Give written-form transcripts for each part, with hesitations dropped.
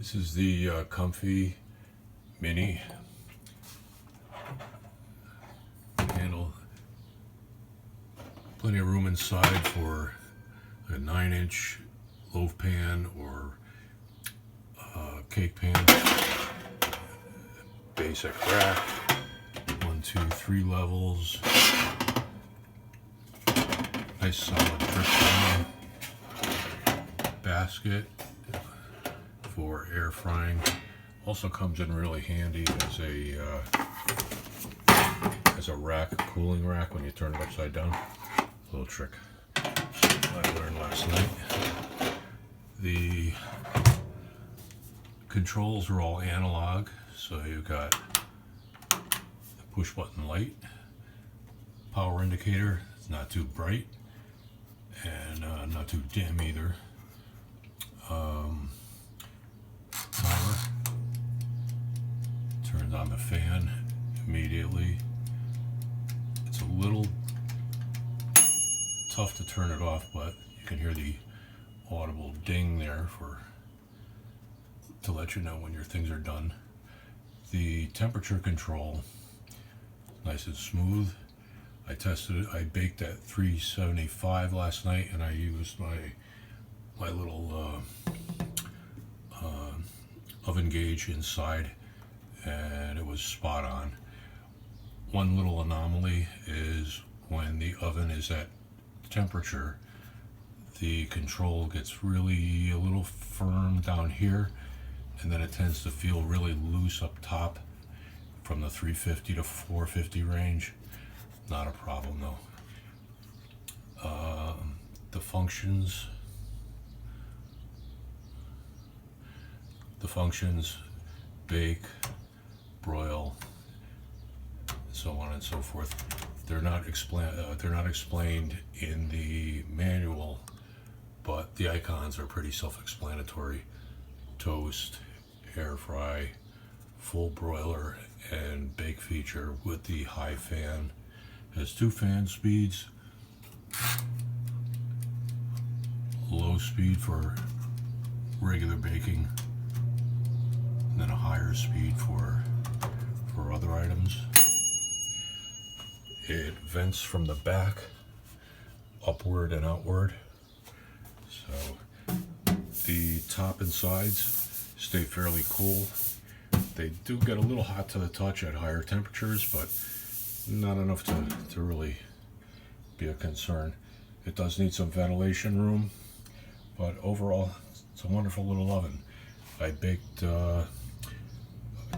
This is the COMFEE Mini handle. Plenty of room inside for a 9-inch loaf pan or cake pan. Basic rack. 1, 2, 3 levels. Nice solid drip down. Basket for air frying. Also comes in really handy as a rack, a cooling rack when you turn it upside down. Little trick I learned last night. The controls are all analog, so you've got the push button light, power indicator, it's not too bright and not too dim either. Timer, turns on the fan immediately. It's a little tough to turn it off, but you can hear the audible ding there to let you know when your things are done. The temperature control, nice and smooth. I tested it. I baked at 375 last night, and I used my little oven gauge inside, and it was spot on. One little anomaly is when the oven is at temperature, the control gets really a little firm down here, and then it tends to feel really loose up top from the 350 to 450 range. Not a problem though. The functions, bake, broil, so on and so forth. They're not explained in the manual, but the icons are pretty self-explanatory. Toast, air fry, full broiler, and bake feature with the high fan. Has 2 fan speeds, low speed for regular baking, and then a higher speed for other items. It vents from the back upward and outward, so the top and sides stay fairly cool. They do get a little hot to the touch at higher temperatures, but not enough to really be a concern. It does need some ventilation room, but overall it's a wonderful little oven. I baked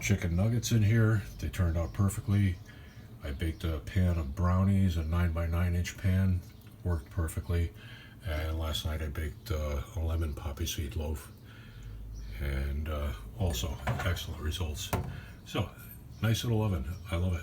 chicken nuggets in here. They turned out perfectly. I baked a pan of brownies, a 9x9-inch pan, worked perfectly. And last night I baked a lemon poppy seed loaf, and also excellent results. So, nice little oven. I love it.